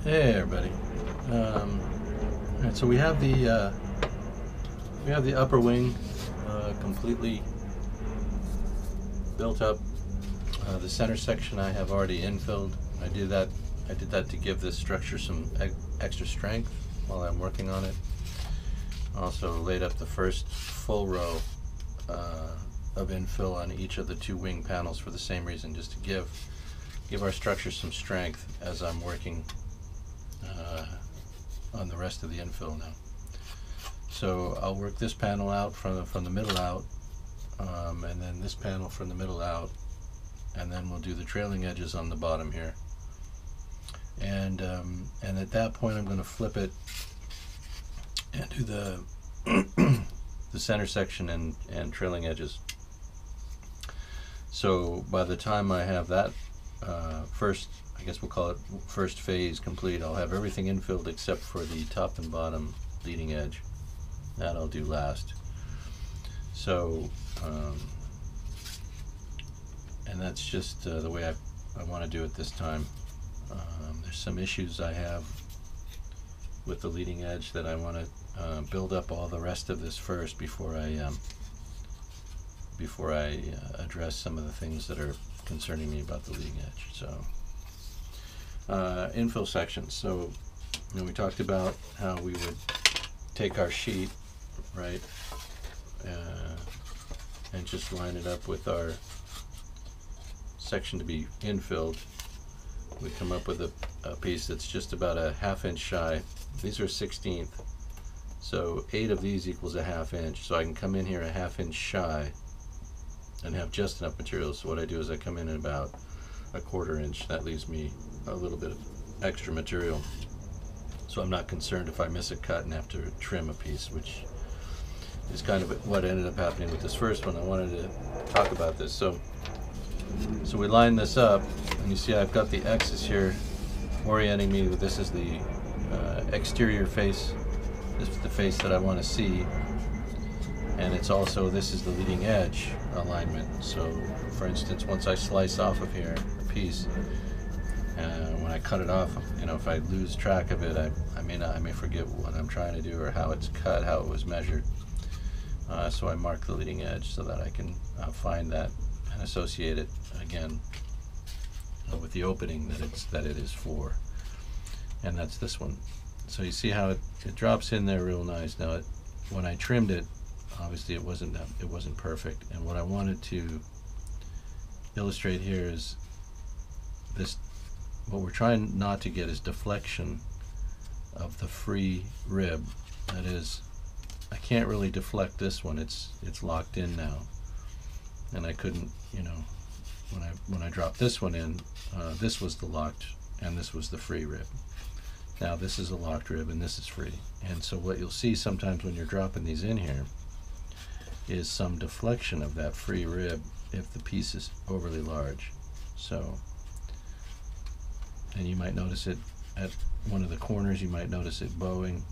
Hey everybody. All right, so we have the upper wing completely built up. The center section I have already infilled. I did that to give this structure some extra strength while I'm working on it. Also laid up the first full row of infill on each of the two wing panels for the same reason, just to give our structure some strength as I'm working on the rest of the infill now. So I'll work this panel out from the middle out, and then this panel from the middle out, and then we'll do the trailing edges on the bottom here. And at that point I'm going to flip it and do the the center section and trailing edges. So by the time I have that first, I guess we'll call it first phase complete, I'll have everything infilled except for the top and bottom leading edge. That I'll do last. So and that's just the way I want to do it this time. There's some issues I have with the leading edge that I want to build up all the rest of this first before I address some of the things that are concerning me about the leading edge. So infill sections. So we talked about how we would take our sheet, right, and just line it up with our section to be infilled. We come up with a piece that's just about a ½ inch shy. These are 1/16, so 8 of these equals a ½ inch. So I can come in here a ½ inch shy and have just enough material. So what I do is I come in at about a ¼ inch. That leaves me a little bit of extra material, so I'm not concerned if I miss a cut and have to trim a piece, which is kind of what ended up happening with this first one. I wanted to talk about this. So we line this up, and you see I've got the X's here orienting me that this is the exterior face. This is the face that I want to see, and it's also, this is the leading edge alignment. So for instance, once I slice off of here a piece, when I cut it off, if I lose track of it, I may forget what I'm trying to do or how it's cut, how it was measured. So I mark the leading edge so that I can find that and associate it again with the opening that it is for, and that's this one. So you see how it drops in there real nice. Now when I trimmed it, obviously it wasn't perfect, and what I wanted to illustrate here is this. What we're trying not to get is deflection of the free rib. That is, I can't really deflect this one. It's locked in now, and I couldn't, when I dropped this one in, this was the locked and this was the free rib. Now this is a locked rib and this is free, and so what you'll see sometimes when you're dropping these in here is some deflection of that free rib if the piece is overly large. So, and you might notice it at one of the corners, you might notice it bowing.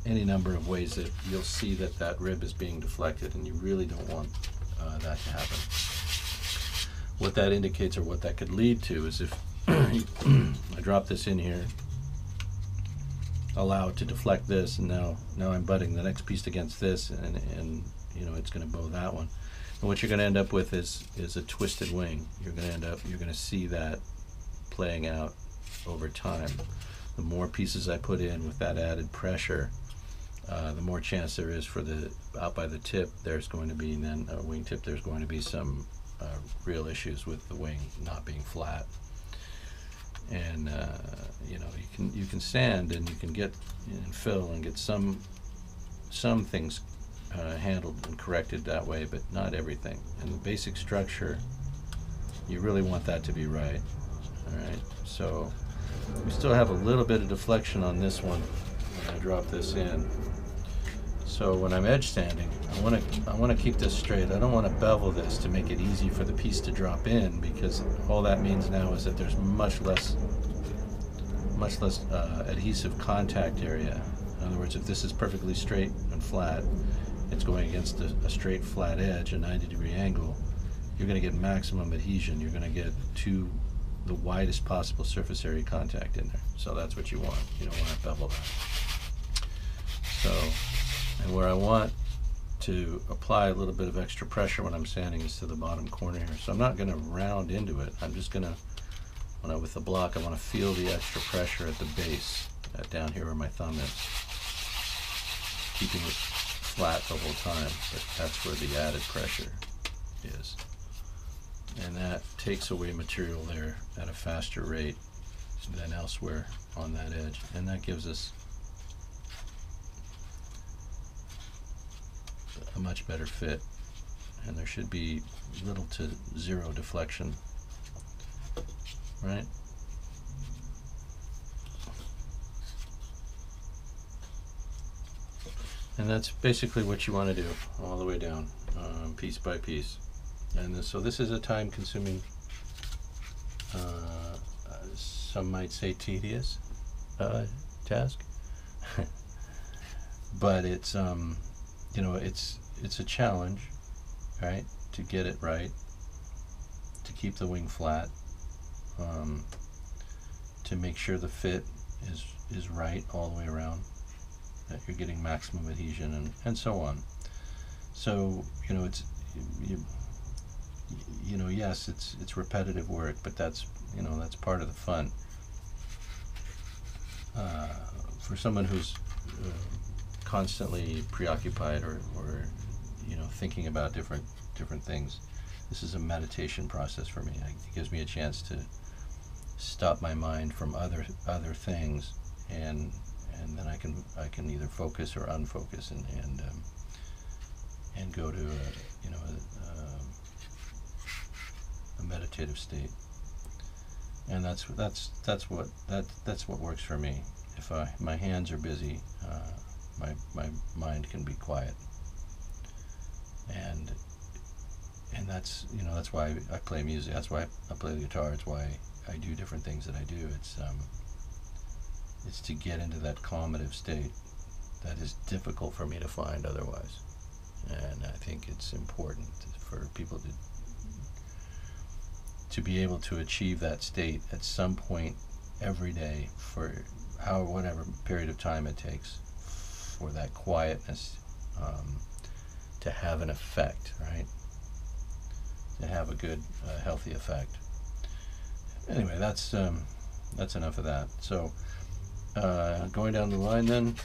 Any number of ways that you'll see that rib is being deflected, and you really don't want that to happen. What that indicates, or what that could lead to, is if I drop this in here, allow it to deflect this, and now I'm butting the next piece against this, and it's going to bow that one. And what you're going to end up with is a twisted wing. You're going to see that playing out over time. The more pieces I put in with that added pressure, the more chance there is for out by the tip, there's going to be then a wing tip, there's going to be some real issues with the wing not being flat. And you can sand and you can get and fill and get some things handled and corrected that way, but not everything. And the basic structure, you really want that to be right. All right, so we still have a little bit of deflection on this one when I drop this in. So when I'm edge sanding, I want to keep this straight. I don't want to bevel this to make it easy for the piece to drop in, because all that means now is that there's much less adhesive contact area. In other words, if this is perfectly straight and flat, it's going against a straight flat edge, a 90-degree angle, you're going to get maximum adhesion. You're going to get two the widest possible surface area contact in there. So that's what you want. You don't want to bevel that. So, and where I want to apply a little bit of extra pressure when I'm sanding is to the bottom corner here. So I'm not going to round into it. I'm just going to, with the block, I want to feel the extra pressure at the base, down here where my thumb is, keeping it flat the whole time, but that's where the added pressure is. And that takes away material there at a faster rate than elsewhere on that edge. And that gives us a much better fit. And there should be little to zero deflection, right? And that's basically what you want to do all the way down, piece by piece. And so this is a time-consuming, some might say tedious task, but it's you know, it's a challenge, right? To get it right, to keep the wing flat, to make sure the fit is right all the way around, that you're getting maximum adhesion, and so on. So you know, it's you know, yes, it's repetitive work, but that's, you know, that's part of the fun. For someone who's constantly preoccupied or you know, thinking about different things, this is a meditation process for me. It gives me a chance to stop my mind from other things, and then I can either focus or unfocus and go to you know, a meditative state. And that's what works for me. If my hands are busy, my mind can be quiet, and that's, you know, that's why I play music. That's why I play the guitar. It's why I do different things that I do. It's to get into that calmative state that is difficult for me to find otherwise. And I think it's important for people to be able to achieve that state at some point every day, for whatever period of time it takes, for that quietness to have an effect, right? To have a good, healthy effect. Anyway, that's enough of that. So going down the line then,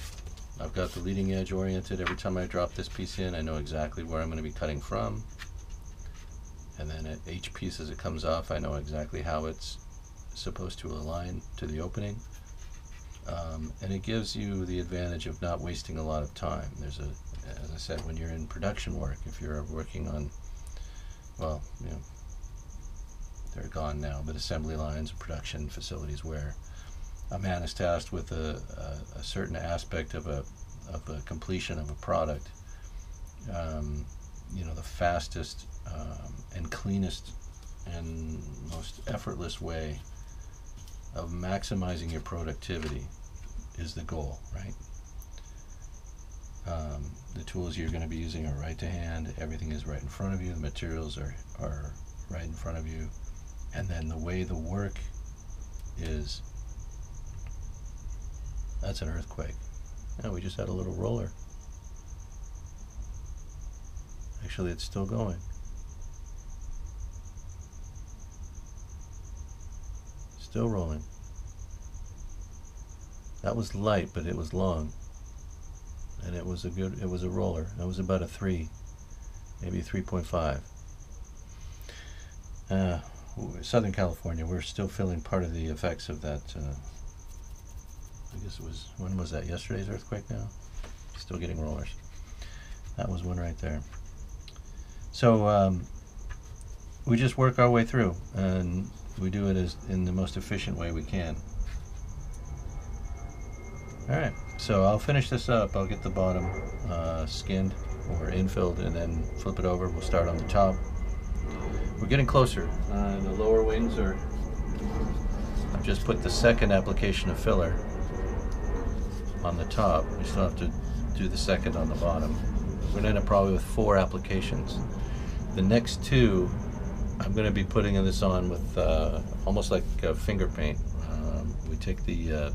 I've got the leading edge oriented. Every time I drop this piece in, I know exactly where I'm going to be cutting from. And then at each piece as it comes off, I know exactly how it's supposed to align to the opening. And it gives you the advantage of not wasting a lot of time. As I said, when you're in production work, if you're working on, well, you know, they're gone now, but assembly lines, production facilities where a man is tasked with a certain aspect of a completion of a product, you know, the fastest and cleanest and most effortless way of maximizing your productivity is the goal, right? The tools you're going to be using are right to hand. Everything is right in front of you. The materials are right in front of you. And then the way the work is, that's an earthquake. Yeah, we just had a little roller. Actually, it's still going. Still rolling. That was light, but it was long. And it was a roller. It was about a 3, maybe 3.5. Southern California, we're still feeling part of the effects of that. I guess it was, when was that? Yesterday's earthquake now? Still getting rollers. That was one right there. So we just work our way through, and we do it in the most efficient way we can. Alright, so I'll finish this up. I'll get the bottom skinned or infilled and then flip it over. We'll start on the top. We're getting closer. The lower wings are, I've just put the second application of filler on the top. We still have to do the second on the bottom. We're going to end up probably with 4 applications. The next 2 I'm going to be putting this on with almost like finger paint. We take the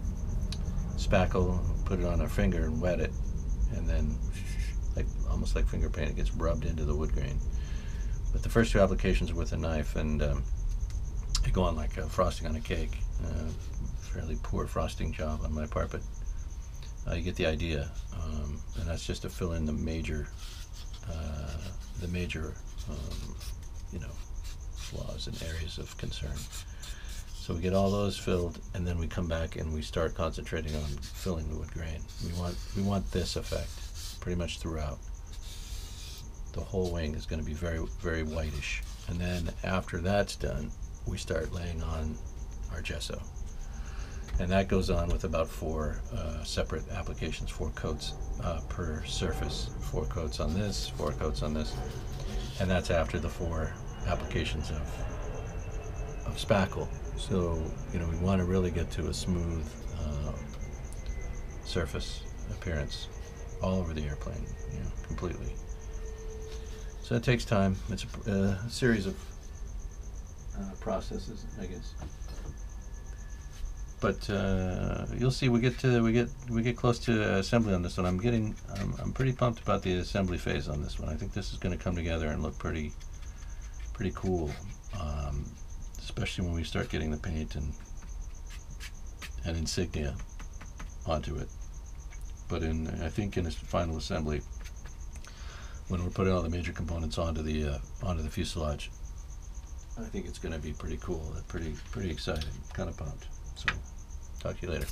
spackle, put it on our finger and wet it, and then almost like finger paint, it gets rubbed into the wood grain. But the first two applications are with a knife, and they go on like frosting on a cake. Fairly poor frosting job on my part, but you get the idea. And that's just to fill in the major you know, flaws and areas of concern. So we get all those filled, and then we come back and we start concentrating on filling the wood grain. We want this effect pretty much throughout. The whole wing is going to be very, very whitish. And then after that's done, we start laying on our gesso. And that goes on with about 4 separate applications, 4 coats per surface. 4 coats on this, 4 coats on this. And that's after the 4 applications of spackle. So, you know, we want to really get to a smooth surface appearance all over the airplane, you know, completely. So it takes time. It's a series of processes, I guess. But you'll see, we get close to assembly on this one. I'm pretty pumped about the assembly phase on this one. I think this is going to come together and look pretty cool, especially when we start getting the paint and insignia onto it. But I think in its final assembly, when we're putting all the major components onto the fuselage, I think it's going to be pretty cool. Pretty exciting. Kind of pumped. So, talk to you later.